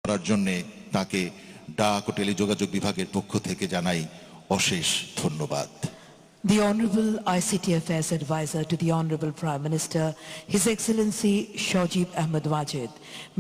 করার জন্য তাকে ডাক ও টেলিযোগাযোগ বিভাগের পক্ষ থেকে জানাই অশেষ ধন্যবাদ। The Honorable ICT Affairs Advisor to the Honorable Prime Minister, His Excellency Shojib Ahmed Wajid,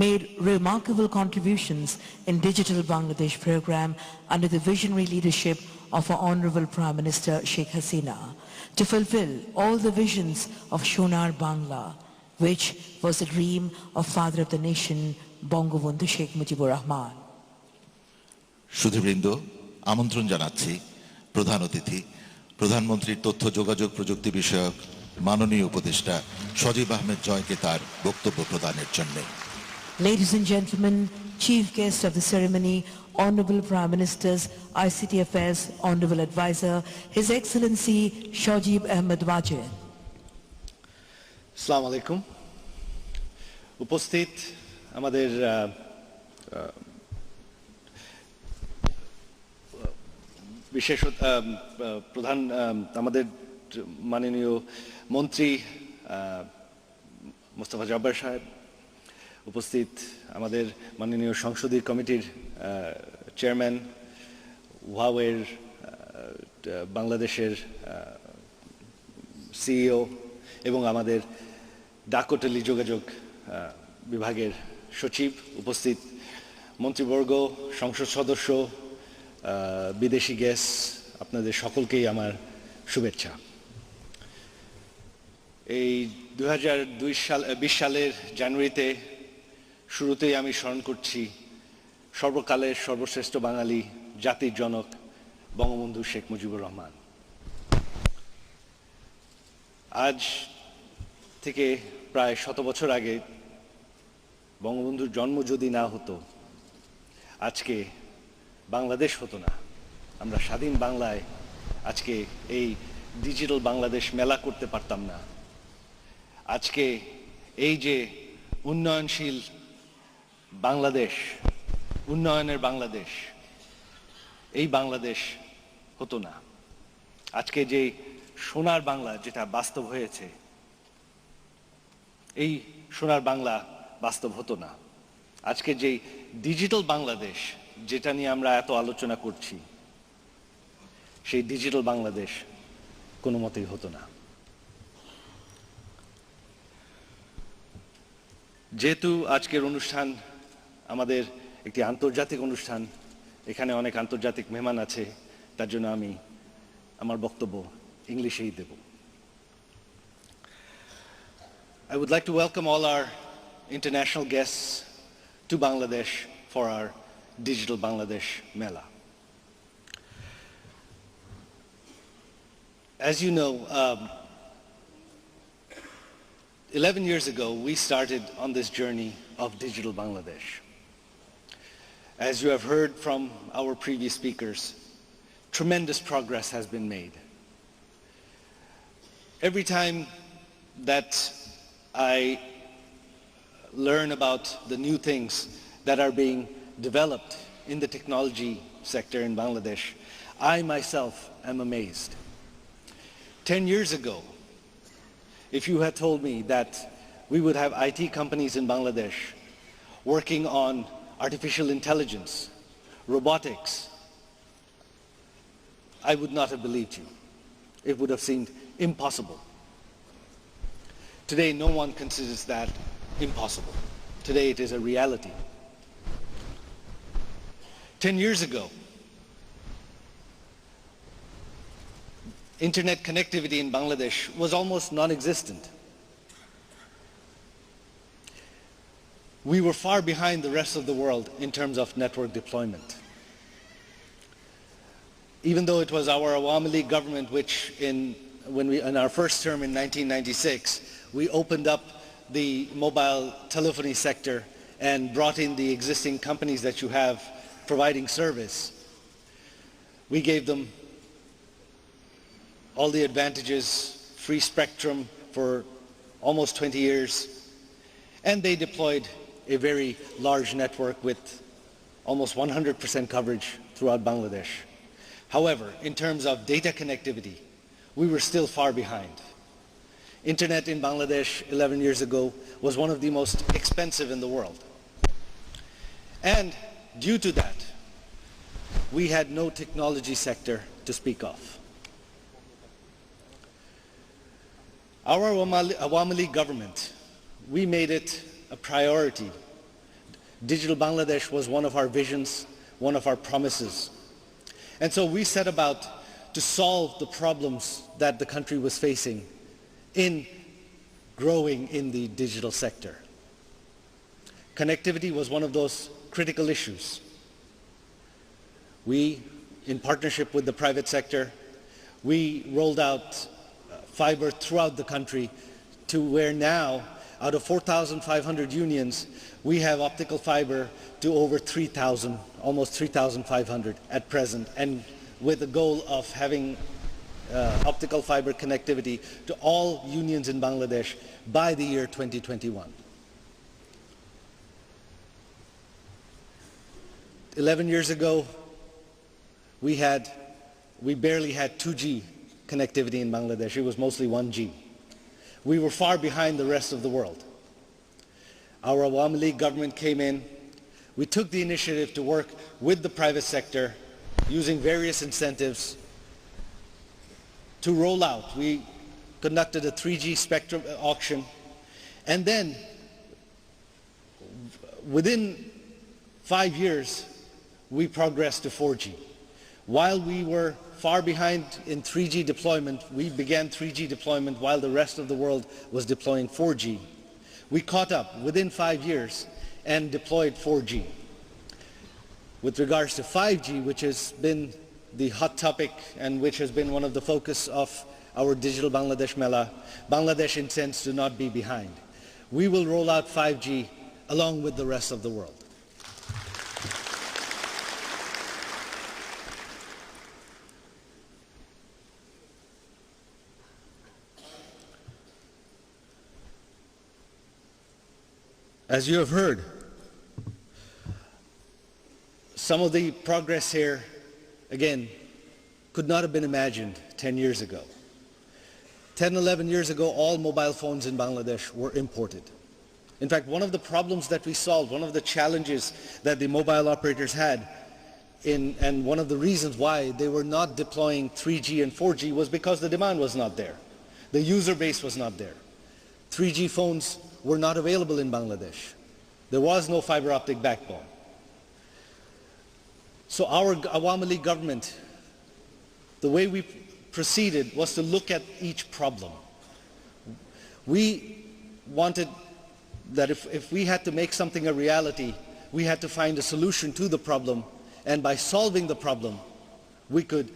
made remarkable contributions in Digital Bangladesh program under the visionary leadership of our Honorable Prime Minister Sheikh Hasina to fulfill all the visions of Sonar Bangla, which was the dream of Father of the Nation, Bangabandhu Sheikh Mujibur Rahman. সুধীবৃন্দ, আমন্ত্রণ জানাচ্ছি প্রধান অতিথি প্রধানমন্ত্রীর তথ্য যোগাযোগ প্রযুক্তি বিষয়ক মাননীয় উপদেষ্টা সজীব আহমেদ জয়কে তার বক্তব্য প্রদানের জন্য। Ladies and gentlemen, chief guest of the ceremony, Honorable Prime Minister's ICT Affairs Honorable Advisor, His Excellency Shojib Ahmed Wajid. Assalamu alaikum. উপস্থিত আমাদের বিশেষ প্রধান আমাদের মাননীয় মন্ত্রী মোস্তফা জব্বার সাহেব, উপস্থিত আমাদের মাননীয় সংসদীয় কমিটির চেয়ারম্যান, হুয়াওয়ের বাংলাদেশের সিইও এবং আমাদের ডাক ও টেলিযোগাযোগ বিভাগের সচিব, উপস্থিত মন্ত্রীবর্গ, সংসদ সদস্য, বিদেশি গেস্ট, আপনাদের সকলকেই আমার শুভেচ্ছা। এই 2020 সালের জানুয়ারিতে শুরুতেই আমি স্মরণ করছি সর্বকালের সর্বশ্রেষ্ঠ বাঙালি জাতির জনক বঙ্গবন্ধু শেখ মুজিবুর রহমান। আজ থেকে প্রায় 100 বছর আগে বঙ্গবন্ধুর জন্ম যদি না হতো, আজকে বাংলাদেশ হতো না। আমরা স্বাধীন বাংলায় আজকে এই ডিজিটাল বাংলাদেশ মেলা করতে পারতাম না। আজকে এই যে উন্নয়নশীল বাংলাদেশ, উন্নয়নের বাংলাদেশ, এই বাংলাদেশ হতো না। আজকে যে সোনার বাংলা যেটা বাস্তব হয়েছে, এই সোনার বাংলা বাস্তব হতো না। আজকে যে ডিজিটাল বাংলাদেশ যেটা নিয়ে আমরা এত আলোচনা করছি, সেই ডিজিটাল বাংলাদেশ কোনো মতেই হতো না। যেহেতু আজকের অনুষ্ঠান আমাদের একটি আন্তর্জাতিক অনুষ্ঠান, এখানে অনেক আন্তর্জাতিক মেহমান আছে, তার জন্য আমি আমার বক্তব্য ইংলিশেই দেব। I would like to welcome all our international guests to Bangladesh for our Digital Bangladesh Mela. As you know, 11 years ago we started on this journey of Digital Bangladesh. As you have heard from our previous speakers, tremendous progress has been made. Every time that I learn about the new things that are being developed in the technology sector in Bangladesh, I myself am amazed. 10 years ago, if you had told me that we would have IT companies in Bangladesh working on artificial intelligence, robotics, I would not have believed you. It would have seemed impossible. Today, no one considers that impossible. Today, it is a reality. 10 years ago, internet connectivity in Bangladesh was almost non-existent. We were far behind the rest of the world in terms of network deployment. Even though it was our Awami League government which in our first term in 1996, we opened up the mobile telephony sector and brought in the existing companies that you have providing service. We gave them all the advantages, free spectrum for almost 20 years, and they deployed a very large network with almost 100% coverage throughout Bangladesh. However, in terms of data connectivity, we were still far behind. Internet in Bangladesh 11 years ago was one of the most expensive in the world. And due to that, we had no technology sector to speak of. Our Awami League government, we made it a priority. Digital Bangladesh was one of our visions, one of our promises. And so we set about to solve the problems that the country was facing in growing in the digital sector. Connectivity was one of those critical issues. We, in partnership with the private sector, we rolled out fiber throughout the country to where now, out of 4,500 unions, we have optical fiber to over 3,000, almost 3,500 at present, and with the goal of having optical fiber connectivity to all unions in Bangladesh by the year 2021. 11 years ago, we barely had 2G connectivity in Bangladesh. It was mostly 1G. We were far behind the rest of the world. Our Awami League government came in. We took the initiative to work with the private sector using various incentives to roll out. We conducted a 3G spectrum auction, and then within 5 years we progressed to 4G. While we were far behind in 3G deployment, we began 3G deployment while the rest of the world was deploying 4G. We caught up within 5 years and deployed 4G. With regards to 5G, which has been the hot topic and which has been one of the focus of our Digital Bangladesh Mela, Bangladesh intends to not be behind. We will roll out 5G along with the rest of the world. As you have heard, some of the progress here, again, could not have been imagined 10 years ago. 10, 11 years ago, all mobile phones in Bangladesh were imported. In fact, one of the problems that we solved, one of the challenges that the mobile operators had, and one of the reasons why they were not deploying 3G and 4G was because the demand was not there. The user base was not there. 3G phones were not available in Bangladesh. There was no fiber optic backbone. So our Awami League government, the way we proceeded was to look at each problem. We wanted that if we had to make something a reality, we had to find a solution to the problem, and by solving the problem, we could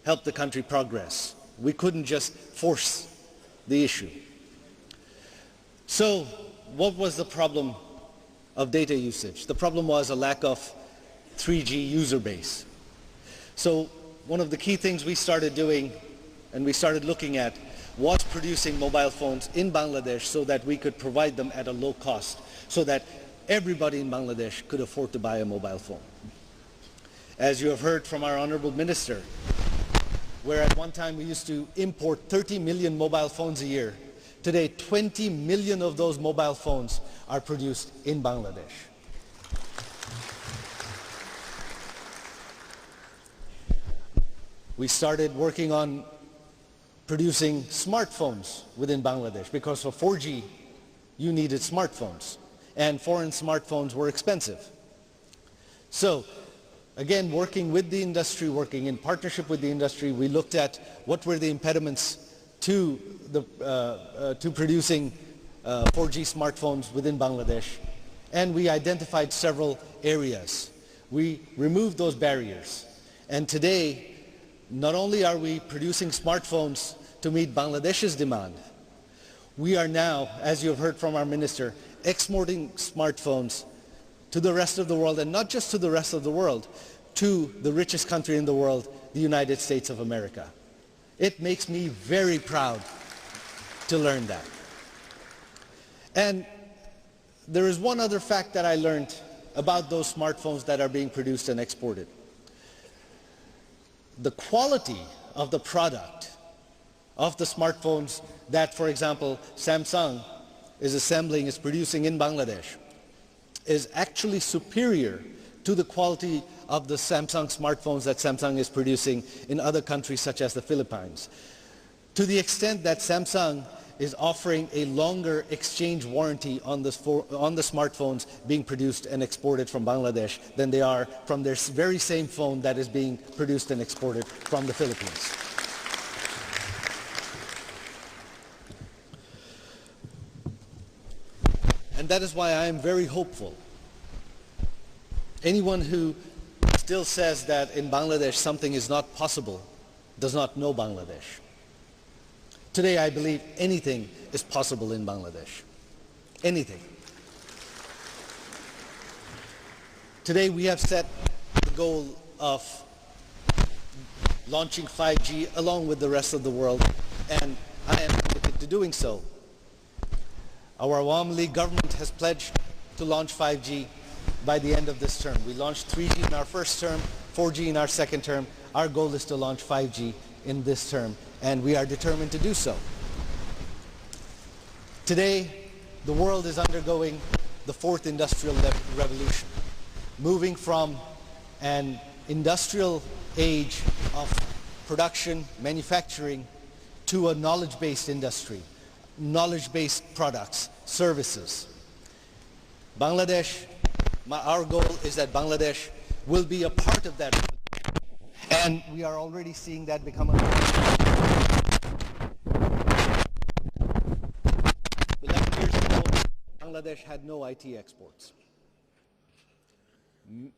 help the country progress. We couldn't just force the issue. So what was the problem of data usage? The problem was a lack of 3G user base. So one of the key things we started doing and we started looking at was producing mobile phones in Bangladesh so that we could provide them at a low cost, so that everybody in Bangladesh could afford to buy a mobile phone. As you have heard from our Honorable Minister, where at one time we used to import 30 million mobile phones a year, today 20 million of those mobile phones are produced in Bangladesh. We started working on producing smartphones within Bangladesh because for 4G you needed smartphones, and foreign smartphones were expensive. So again, working with the industry, working in partnership with the industry, we looked at what were the impediments to producing 4G smartphones within Bangladesh, and we identified several areas. We removed those barriers, and today not only are we producing smartphones to meet Bangladesh's demand, we are now, as you have heard from our minister, exporting smartphones to the rest of the world, and not just to the rest of the world, to the richest country in the world, the United States of America. It makes me very proud to learn that. And there is one other fact that I learned about those smartphones that are being produced and exported. The quality of the product of the smartphones that, for example, Samsung is producing in Bangladesh is actually superior to the quality of the Samsung smartphones that Samsung is producing in other countries such as the Philippines. To the extent that Samsung is offering a longer exchange warranty on the smartphones being produced and exported from Bangladesh than they are from their very same phone that is being produced and exported from the Philippines. And that is why I am very hopeful. Anyone who still says that in Bangladesh something is not possible does not know Bangladesh. Today I believe anything is possible in Bangladesh. Anything. Today we have set the goal of launching 5G along with the rest of the world, and I am committed to doing so. Our Awami League government has pledged to launch 5G by the end of this term. We launched 3G in our first term, 4G in our second term. Our goal is to launch 5G in this term, and we are determined to do so. Today, the world is undergoing the fourth industrial revolution, moving from an industrial age of production, manufacturing, to a knowledge-based industry, knowledge-based products, services. Bangladesh, our goal is that Bangladesh will be a part of that, and we are already seeing that become a 11 years ago, Bangladesh had no IT exports.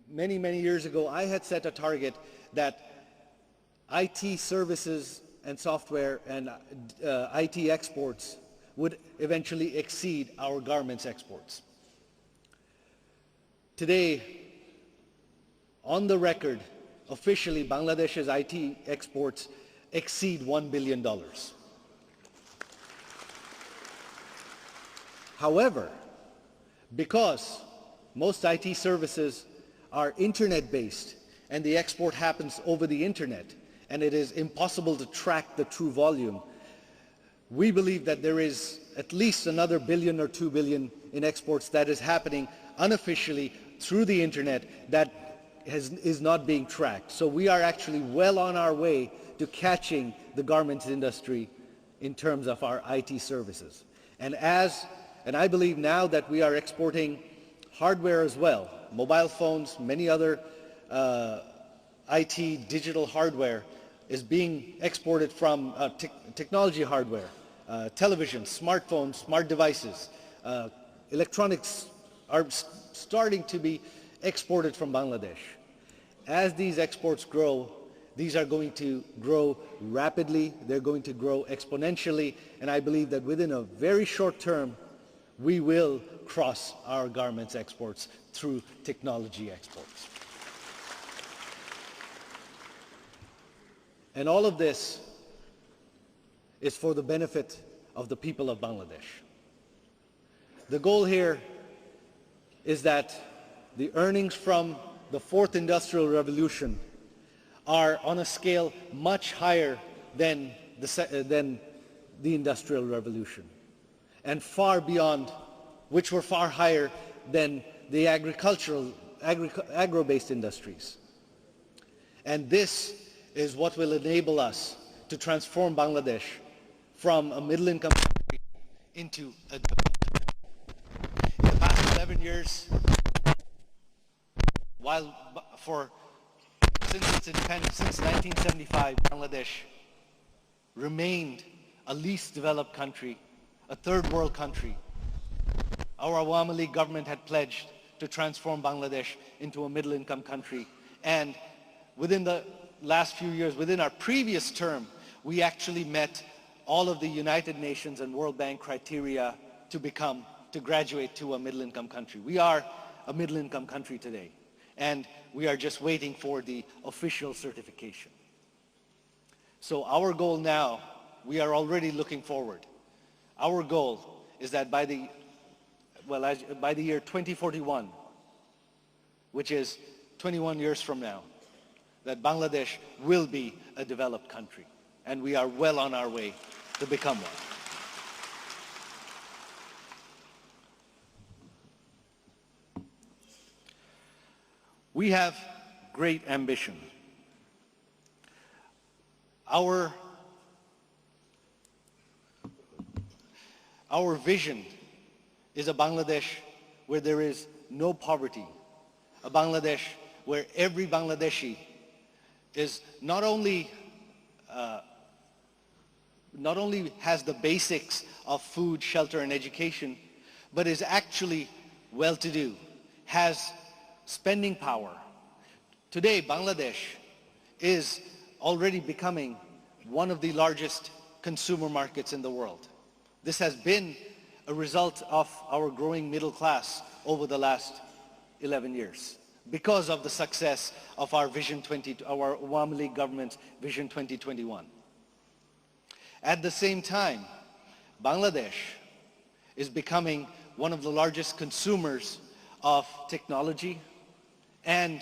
Many years ago, I had set a target that IT services and software and IT exports would eventually exceed our garments exports. Today, on the record, officially, Bangladesh's IT exports exceed $1 billion. However, because most IT services are internet-based and the export happens over the internet and it is impossible to track the true volume, we believe that there is at least another billion or 2 billion in exports that is happening unofficially through the internet that is not being tracked. So we are actually well on our way to catching the garments industry in terms of our IT services. And I believe now that we are exporting hardware as well, mobile phones, many other IT digital hardware is being exported from technology hardware, televisions, smartphones, smart devices, electronics are starting to be exported from Bangladesh. As these exports grow, these are going to grow rapidly, they're going to grow exponentially, and I believe that within a very short term, we will cross our garments exports through technology exports. And all of this is for the benefit of the people of Bangladesh. The goal here is that the earnings from the fourth industrial revolution are on a scale much higher than the industrial revolution, and far beyond, which were far higher than the agro-based industries. And this is what will enable us to transform Bangladesh from a middle-income country into a developed country. In the past 11 years, since its independence, since 1975, Bangladesh remained a least developed country, a third world country. Our Awami League government had pledged to transform Bangladesh into a middle income country. And within the last few years, within our previous term, we actually met all of the United Nations and World Bank criteria to graduate to a middle income country. We are a middle income country today, and we are just waiting for the official certification. So our goal now, we are already looking forward. Our goal is that by the year 2041, which is 21 years from now, that Bangladesh will be a developed country, and we are well on our way to become one. We have great ambition. Our vision is a Bangladesh where there is no poverty, a Bangladesh where every Bangladeshi is not only has the basics of food, shelter, and education, but is actually well-to-do, has spending power. Today, Bangladesh is already becoming one of the largest consumer markets in the world. This has been a result of our growing middle class over the last 11 years because of the success of our our Awami League government's Vision 2021. At the same time, Bangladesh is becoming one of the largest consumers of technology and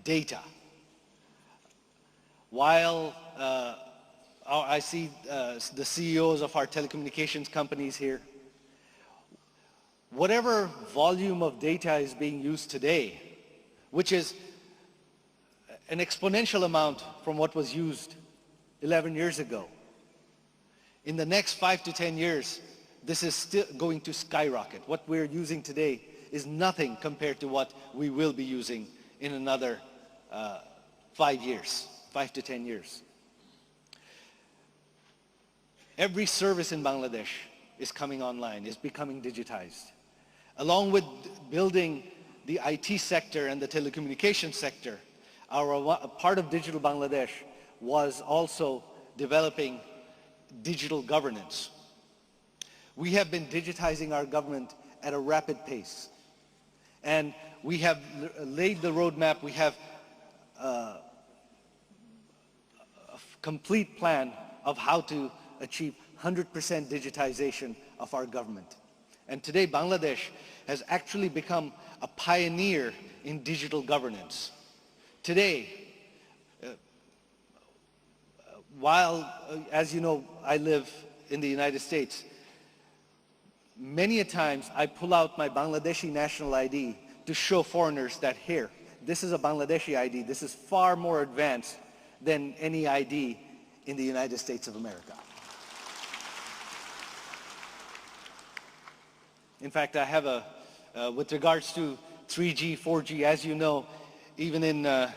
data. While I see the CEOs of our telecommunications companies here, whatever volume of data is being used today, which is an exponential amount from what was used 11 years ago, in the next 5 to 10 years, this is still going to skyrocket. What we're using today is nothing compared to what we will be using in another 5 to 10 years. Every service in Bangladesh is coming online, is becoming digitized. Along with building the IT sector and the telecommunications sector, a part of Digital Bangladesh was also developing digital governance. We have been digitizing our government at a rapid pace. And we have laid the roadmap. We have a complete plan of how to achieve 100% digitization of our government. And today, Bangladesh has actually become a pioneer in digital governance. Today, while, as you know, I live in the United States, many a times I pull out my Bangladeshi national ID to show foreigners that here, this is a Bangladeshi ID. This is far more advanced than any ID in the United States of America. In fact, I have with regards to 3G, 4G, as you know, even in the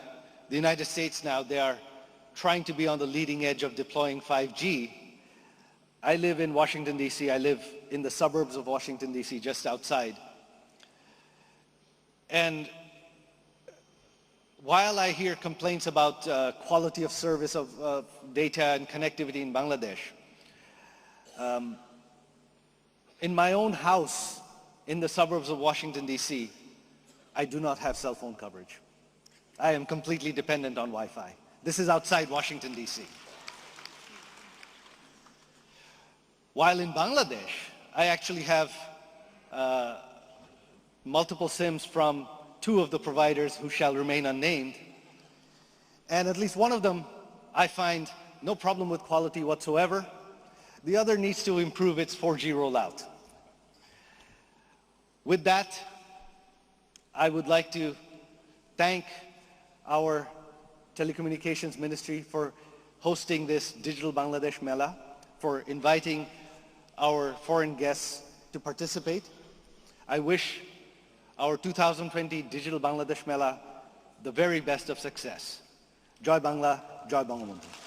United States now, they are trying to be on the leading edge of deploying 5G. I live in Washington, D.C. I live in the suburbs of Washington, D.C., just outside. And while I hear complaints about quality of service of data and connectivity in Bangladesh, in my own house in the suburbs of Washington, D.C., I do not have cell phone coverage. I am completely dependent on Wi-Fi. This is outside Washington, D.C. While in Bangladesh, I actually have multiple SIMs from 2 of the providers who shall remain unnamed. And at least one of them, I find no problem with quality whatsoever. The other needs to improve its 4G rollout. With that, I would like to thank our Telecommunications Ministry for hosting this Digital Bangladesh Mela, for inviting our foreign guests to participate. I wish our 2020 Digital Bangladesh Mela the very best of success. Joy Bangla, Joy Bangabandhu.